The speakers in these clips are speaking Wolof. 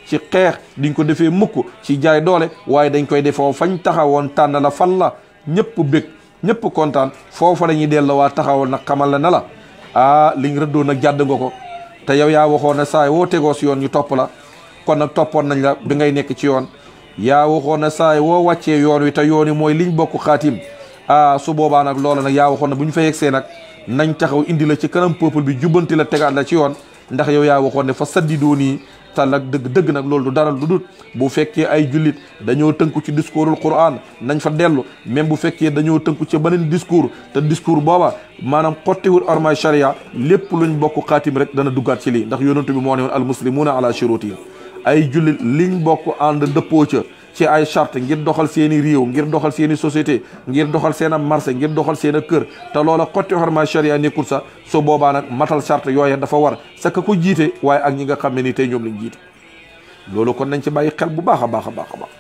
ci xeex duñ ko defee mukk ci jaay doole waaye dañ koy defoo fañ taxawoon tànn la fal la ñëpp bég ñëpp kontaan foofa la ñuy delloo waa taxawoon nag xamal la ne la liñ rëddoon nag jàdd nga ko te yow yaa waxoon ne saay woo tegoo si yoon ñu topp la kon nag toppoon nañ la bi ngay nekk ci yoon yaa waxoon ne saay woo wàccee yoon wi te yoon wi mooy liñ bokk xaatim su boobaa nag loola nag yaa waxoon ne bu ñu fa yegsee nag nañ taxaw indi la ci kanam peuple bi jubbanti la tegaat la ci yoon ndax yow yaa waxoon ne fa saddidoo nii te nag dëgg nag loolu du dara lu dul bu fekkee ay jullit dañoo tënku ci discoursul Qur'an nañ fa dellu même bu fekkee dañoo tënku ci beneen discours te discours booba maanaam xottiwul ormay charia lépp luñ bokk xaatim rek dana duggaat ci lii ndax yonentu bi moo ne woon al muslimuna ala shuruti ay jullit liñ bokk ànd dëppoo ca ci ay charte ngir doxal seeni réew ngir doxal seeni société ngir doxal seen a marché ngir doxal seen a kër te loola xotti xorma charia nekkul sax su boobaa nag matal charte yooye dafa war sa ka ko jiite waaye ak ñi nga xam ne ni tey ñoom lañ jiite loolu kon nañ ci bàyyi xel bu baax a baax a baax a baax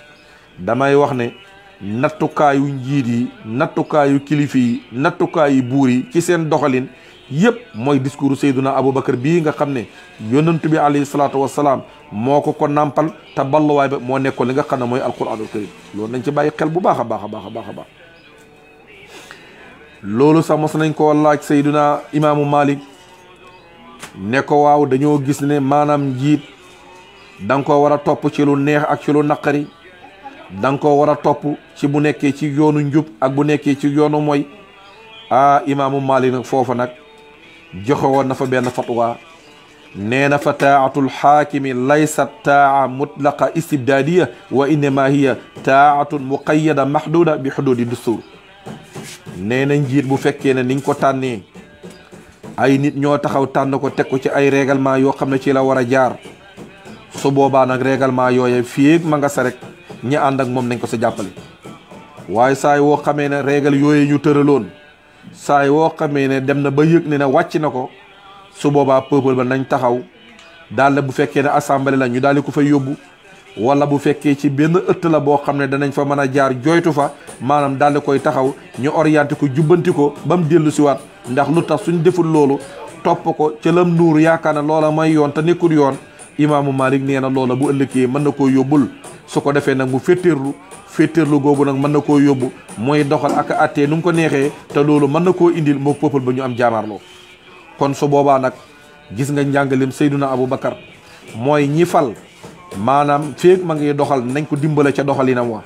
damay wax ne nattukaayu njiit yi nattukaayu kilifa yi nattukaayu buur yi ci seen doxalin yëpp mooy discours Seydina Aboubacar bii nga xam ne yonentu bi alayhi salaatu wasalaam moo ko nampal te balluwaay ba moo nekkoon li nga xam ne mooy alquranul karim loolu nañ ci bàyyi xel bu baax a baax a baax a baax a baax loolu sax mos nañ ko laaj Seydina imaamu Malik ne ko waaw dañoo gis ne maanaam njiit da nga ko war a topp ci lu neex ak ci lu naqari da nga ko war a topp ci bu nekkee ci yoonu njub ak bu nekkee ci yoonu mooy imaamu Malik nag foofa nag joxe woon na fa benn fatwa nee na fa taatul xaakimi laysat taa mutlaqa istibdaadiya wa innama hiya taatun muqayyada mahduda bi xududi dustur nee na njiit bu fekkee ne niñ ko tànnee ay nit ñoo taxaw tànn ko teg ko ci ay règlement yoo xam ne ci la war a jaar su boobaa nag règlement yooye fii ma nga sa rek ñi ànd ak moom nañ ko sa jàppale waaye saay woo xamee ne règle yooyu ñu tëraloon saay woo xamee ne dem na ba yëg ne wàcc na ko su boobaa peuple ba nañ taxaw daal bu fekkee ne assemblée la ñu daal di ko fay yóbbu wala bu fekkee ci benn ëtt la boo xam ne danañ fa mën a jaar joytu fa maanaam daal di koy taxaw ñu orienté ko jubbanti ko ba mu dellu si waat ndax lu tax suñ deful loolu topp ko ca lam nuur yaakaar ne loola may yoon te nekkul yoon imaamu Malik nee na loola bu ëllëgee mën na koo yóbbul su ko defee nag mu féttéerlu googu nag mën na koo yóbbu mooy doxal ak attee nu mu ko neexee te loolu mën na koo indil moo peuple ba ñu am jaamaarloo kon su boobaa nag gis nga njàngalim Seydina Aboubacar mooy ñi fal maanaam feeg ma ngi doxal nañ ko dimbale ca doxalinam wa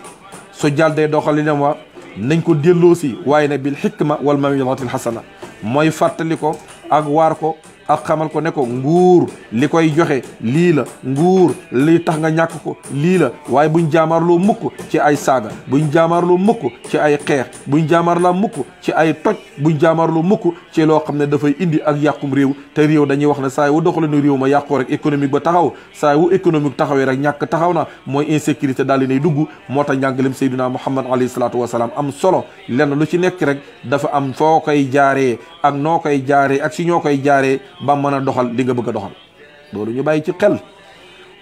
su jàldee doxalinam wa nañ ko delloosi waaye ne bil hikma wal maw'izatil hasana mooy fàttali ko ak waar ko ak xamal ko ne ko nguur li koy joxe lii la nguur li tax nga ñàkk ko lii la waaye buñ jaamaarloo mukk ci ay saaga buñ jaamaarloo mukk ci ay xeex buñ jaamaarloo mukk ci ay toj buñ jaamaarloo mukk ci loo xam ne dafay indi ak yàqum réew te réew dañuy wax ne saa wu doxalinu réew ma yàqoo rek économique ba taxaw saa wu économique taxawee rek ñàkk taxaw na mooy insécurité daal di nay dugg moo tax njàngalem Seydina Muhammad alayhi salaatu wasalaam am solo lenn lu ci nekk rek dafa am foo koy jaaree ak noo koy jaaree ak si ñoo koy jaaree ba mën a doxal li nga bëgg a doxal loolu ñu bàyyi ci xel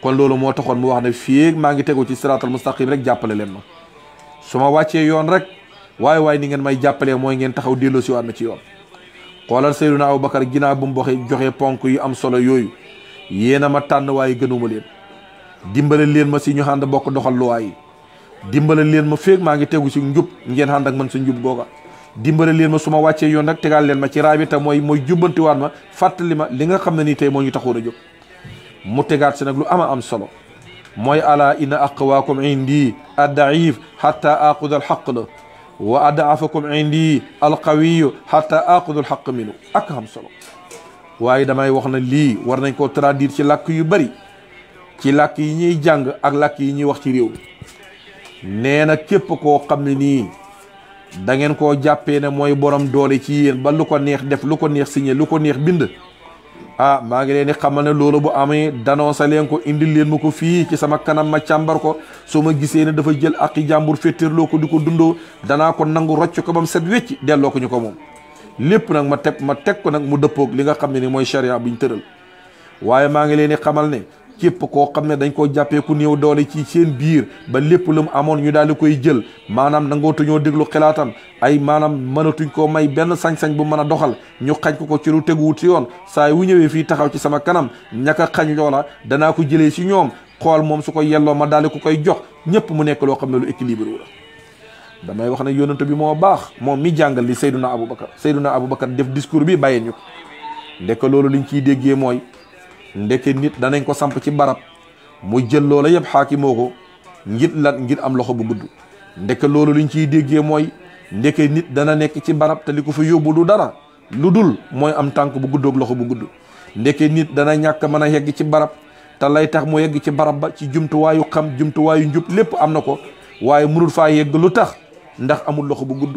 kon loolu moo taxoon mu wax ne fii maa ngi tegu ci siraatal mustaqim rek jàppale leen ma su ma wàccee yoon rek waaye ni ngeen may jàppalee mooy ngeen taxaw delloo si waat ma ci yoon xoolal Seydina Aboubacar ginnaaw bu mu joxee ponk yu am solo yooyu yéen a ma tànn waaye gënuma leen dimbale leen ma si ñu ànd bokk doxal luwaay yi dimbale leen ma feeg maa ngi tegu si njub ngeen ànd ak man sa njub googa dimbale leen ma su ma wàccee yoon rek tegal leen ma ci raabita mooy jubbantiwaat ma fàttali ma li nga xam ne nii tey moo ñu taxoon a jóg mu tegaat si nag lu ama am solo mooy ala inna aqwaakum indi addaif hatta aquda alxaq la wa adaafakum indi alqawiyu hatta aquda alxaq minu ak xam solo waaye damay wax na lii war nañ koo traduire ci làkk yu bari ci làkk yi ñuy jàng ak làkk yi ñuy wax ci réew nee na képp koo xam ne nii da ngeen koo jàppee ne mooy borom doole ci yéen ba lu ko neex def lu ko neex signé lu ko neex bind maa ngi leen di xamal ne loolu bu amee danoonsa leen ko indil leen ma ko fii ci sama kanam ma càmbar ko su ma gisee ne dafa jël aqi jàmbur féttéerloo ko di ko dundoo danaa ko nangu rocc ko ba mu set wecci delloo ko ñu ko moom lépp nag ma teg ko nag mu dëppoog li nga xam ne ni mooy charia buñ tëral waaye maa ngi leen di xamal ne képp koo xam ne dañ koo jàppee ku néew doole ci seen biir ba lépp lu mu amoon ñu daal di koy jël maanaam nangootuñoo déglu xalaatam ay maanaam mënatuñ koo may benn sañ-sañ bu mën a doxal ñu xañ ko ci lu teguwut si yoon saa wu ñëwee fii taxaw ci sama kanam ñaka xañ loola danaa ko jëlee si ñoom xool moom su ko yelloo ma daal di ko koy jox ñëpp mu nekk loo xam ne lu équilibré la. damay wax ne yonent bi moo baax moom mi jàngal li Seyduna Aboubacar def discours bi bàyyee ñu ko ndeke loolu liñ ciy déggee mooy ndeke nit danañ ko samp ci barab mu jël loola yëpp xaakimoo ko ngir am loxo bu gudd. ndeke loolu liñ ciy déggee mooy ndeke nit dana nekk ci barab te li ko fa yóbbu du dara lu dul mooy am tànk bu guddoog loxo bu gudd. ndeke nit dana ñàkk mën a yegg ci barab te lay tax mu yegg ci barab ba ci jumtuwaayu xam jumtuwaayu njub lépp am na ko waaye mënul faa yegg lu tax ndax amul loxo bu gudd.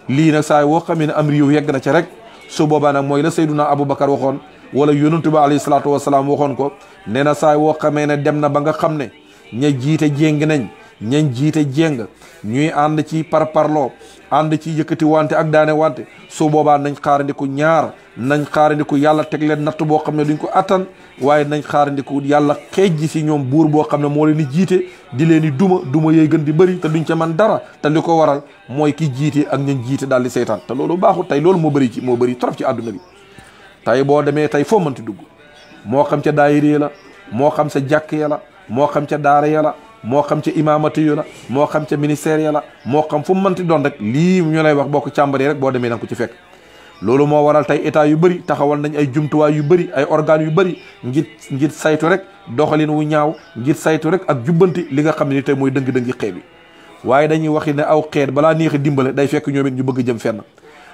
lii nag saa woo xamee ne am réew yegg na ca rek su boobaa nag mooy la Seyduna Aboubacar waxoon wala yonent bi alayhi salaatu wasalaam waxoon ko nee na saa woo xamee ne dem na ba nga xam ne ña jiite jéng nañ ñañ jiite jéng ñuy ànd ci parparloo ànd ci yëkkati wante ak daane wante su boobaa nañ xaarandiku nañ xaarandiku yàlla teg leen natt boo xam ne duñ ko attan waaye nañ xaarandiku yàlla xeej ji si ñoom buur boo xam ne moo leen di jiite di leen di duma yey gën di bëri te duñ ca man dara te li ko waral mooy ki jiite ak ñañ jiite daal di seytaan te loolu baaxul tey loolu moo bëri trop ci àdduna bi. tey boo demee tey foo mënti dugg moo xam ca daayira la moo xam sa jàkk ya la moo xam ca daara ya la moo xam ca imaamati yu la moo xam ca ministère ya la moo xam fu mu mënti doon rek lii ñu lay wax boo ko càmbaree rek boo demee nanga ko ci fekk. loolu moo waral tey état yu bëri taxawal nañ ay jumtuwaay yu bëri ay organes yu bëri ngir saytu rek doxalin wu ñaaw ngir saytu rek ak jubbanti li nga xam ne ni tey mooy dëng-dëngi xeet bi. waaye dañuy waxi ne aw xeet balaa neex a dimbale day fekk ñoom it ñu bëgg jëm fenn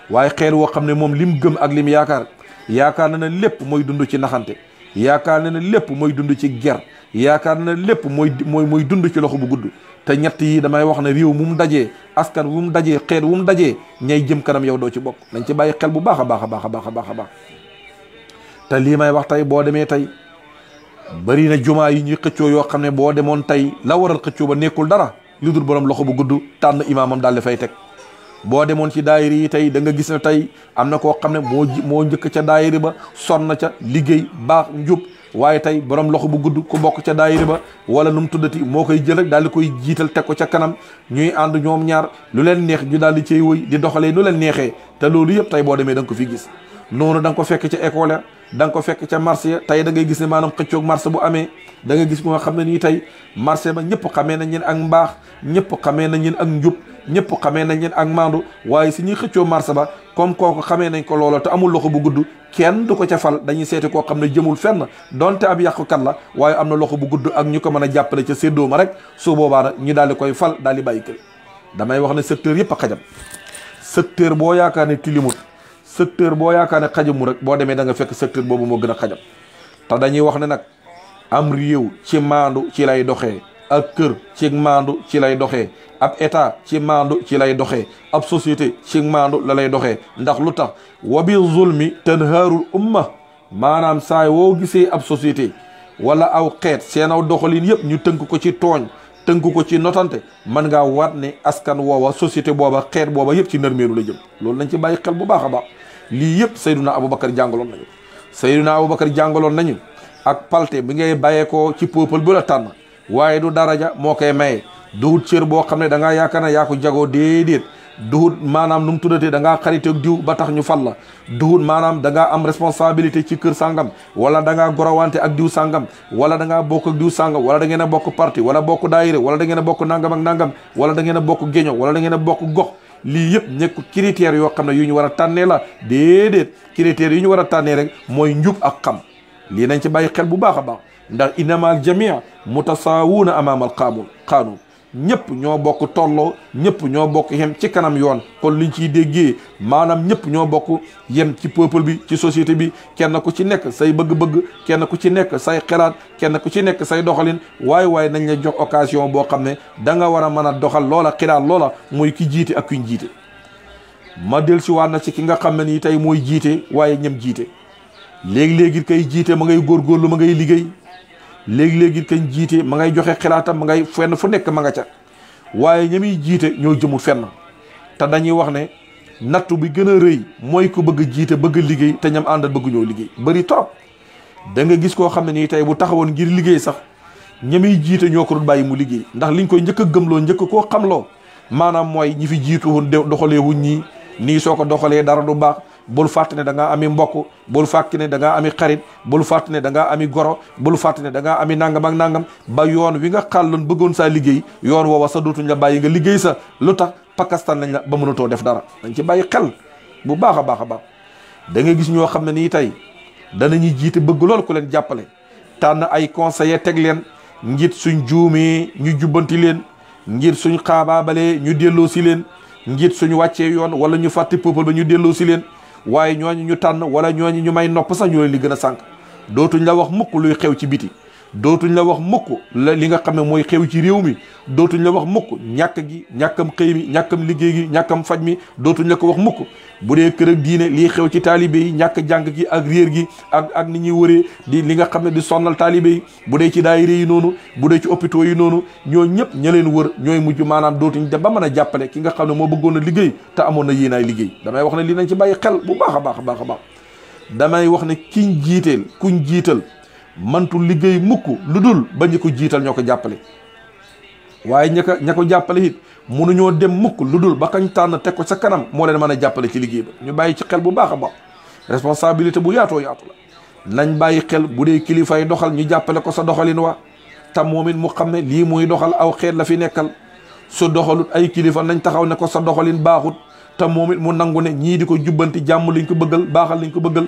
waaye xeet woo xam ne moom lim gëm ak lim yaakaar na ne lépp mooy dund ci naxante yaakaar na ne lépp mooy dund ci ger yaakaar na ne lépp mooy dund ci loxo bu gudd. te ñett yi damay wax ne réew mu dajee askan wu mu dajee xeet wu mu dajee ñay jëm kanam yow doo ci bokk nañ ci bàyyi xel bu baax a baax a baax a baax a baax a baax. te lii may wax tey boo demee tey bëri na jumaa yi ñuy xëccoo yoo xam ne boo demoon tey la waral xëccoo ba nekkul dara lu dul borom loxo bu gudd tànn imaamam daal di fay teg. boo demoon ci daayiri yi tey da nga gis ne tey am na koo xam ne moo njëkk ca daayiri ba sonn ca liggéey baax njub waaye tey borom loxo bu gudd ku bokk ca daayiri ba wala nu mu tuddati moo koy jël rek daal di koy jiital teg ko ca kanam ñuy ànd ñoom ñaar lu leen neex ñu daal di cay wëy di doxalee nu leen neexee te loolu yëpp tey boo demee da nga ko fi gis. noonu da nga ko fekk ca école da nga ko fekk ca marché tey da ngay gis ne maanaam xëccoog marché bu amee da nga gis ko nga xam ne nii tey marché ba ñëpp xamee nañ leen ak mbaax ñëpp xamee nañ leen ak njub ñëpp xamee nañ leen ak maandu waaye si ñuy xëccoo marché ba comme kooku xamee nañ ko loola te amul loxo bu gudd kenn du ko ca fal dañuy seeti koo xam ne jëmul fenn donte ab yàqukat la waaye am na loxo bu gudd ak ñu ko mën a jàppale ca séddoo ma rek su boobaa nag ñu daal di koy fal daal di bàyyi kër. damay wax ne secteur yëpp a xajam secteur boo yaakaar ne tilimut secteur boo yaakaar ne xajamu rek boo demee da nga fekk secteur boobu moo gën a xajam te dañuy wax ne nag am réew ci maandu ci lay doxee ak kër ci maandu ci lay doxee ab état ci maandu ci lay doxee ab société ci maandu la lay doxee ndax lu tax wa bi zulmi tanhaarul umma maanaam saay woo gisee ab société wala aw xeet seen aw doxalin yëpp ñu tënk ko ci tooñ tënk ko ci notante mën ngaa waat ne askan woowa société booba xeet booba yëpp ci nërmeelu la jëm loolu nañ ci bàyyi xel bu baax a baax. lii yëpp Seyduna Aboubacar jàngaloon nañu ak palte bi ngay bàyyeekoo ci peuple bu la tànn waaye du daraja moo koy maye duhut cër boo xam ne da ngaa yaakaar ne yaa ko jagoo déedéet duhut maanaam nu mu tuddatee da ngaa xarite ak diw ba tax ñu fal la duhut maanaam da ngaa am responsabilité ci kër sàngam wala da ngaa gorowante ak diw sàngam wala da ngaa bokk ak diw sàngam wala da ngeen a bokk parti wala bokk daayire wala da ngeen a bokk nangam ak nangam wala da ngeen a bokk géño wala da ngeen a bokk gox lii yëpp nekk critères yoo xam ne yu ñu war a tànnee la déedéet critères yu ñu war a tànnee rek mooy njub ak xam lii nañ ci bàyyi xel bu baax a baax ndax innamal jamia mutasaawuuna amaamal qaanuun ñëpp ñoo bokk tolloo ñëpp ñoo bokk yem ci kanam yoon kon liñ ciy déggee maanaam ñëpp ñoo bokk yem ci peuple bi ci société bi kenn ku ci nekk say bëgg-bëgg kenn ku ci nekk say xalaat kenn ku ci nekk say doxalin waaye nañ la jox occasion boo xam ne da nga war a mën a doxal loola xilaat loola mooy ki jiite ak kuñ jiite. ma del si waat na ci ki nga xam ne nii tey mooy jiite waaye ñem jiite léegi-léegi kay jiite ma ngay góorgóorlu ma ngay liggéey léegi-léegi kañ jiite ma ngay joxe xalaatam ma ngay fenn fu nekk ma nga ca waaye ñamiy jiite ñoo jëmul fenn te dañuy wax ne nattu bi gën a rëy mooy ku bëgg jiite bëgg liggéey te ñam àndal bëgg ñoo liggéey bëri trop da nga gis koo xam ne nii tey bu taxawoon ngir liggéey sax ñamiy jiite ñoo ko dul bàyyi mu liggéey ndax liñ koy njëkk a gëmloo njëkk koo xamloo maanaam mooy ñi fi jiitu woon doxalee wuñ nii soo ko doxalee dara du baax bul fàtte ne da ngaa ami mbokk, bul fàtte ne da ngaa ami xarit, bul fàtte ne da ngaa ami goro, bul fàtte ne da ngaa ami nangam ak nangam, ba yoon wi nga xàlloon bëggoon saa liggéey yoon woowa sa dootuñ la bàyyi nga liggéey sa. lu tax pakastan nañ la ba mënatoo def dara. dañ ci bàyyi xel bu baax a baax a baax. da ngay gis ñoo xam ne nii tey danañuy jiite bëgg lool ku leen jàppale, tànn ay conseillers teg leen ngir suñ juumee ñu jubbanti leen, ngir suñ xaabaabalee ñu delloo si leen, ngir suñu wàccee yoon wala ñu fàtte peuple ba ñu delloo si leen. waaye ñooñu ñu tànn wala ñooñu ñu may nopp sax ñoo leen li gën a sànq. dootuñ la wax mukk luy xew ci biti, dootuñ la wax mukk li nga xam ne mooy xew ci réew mi, dootuñ la wax mukk ñàkk gi, ñàkkam xëy mi, ñàkkam liggéey gi, ñàkkam faj mi, dootuñ la ko wax mukk. bu dee kër ak diine lii xew ci taalibe yi, ñàkk jàng gi ak réer gi ak ni ñuy wëree di li nga xam ne di sonnal taalibe yi, bu dee ci daayira yi noonu, bu dee ci hôpitaux yi noonu, ñoo ñëpp ña leen wër ñooy mujj maanaam dootuñ dem ba mën a jàppale ki nga xam ne moo bëggoon a liggéey te amoon na yéenaay liggéey. damay wax ne lii nañ ci bàyyi xel bu baax a baax a baax a baax. damay wax ne kuñ jiital mantu liggéey mukk lu dul ba ñi ko jiital ñoo ko jàppale. waaye ña ko jàppale it mënuñoo dem mukk lu dul ba kañ tànn teg ko sa kanam moo leen mën a jàppale ci liggéey ba. ñu bàyyi ci xel bu baax a baax. responsabilité bu yaatoo yaatu la. nañ bàyyi xel bu dee kilifay doxal ñu jàppale ko sa doxalin wa te moom it mu xam ne lii muy doxal aw xeet la fi nekkal. su doxalut ay kilifa nañ taxaw ne ko sa doxalin baaxut te moom it mu nangu ne ñii di ko jubbanti jàmm liñ ko bëggal, baaxal liñ ko bëggal.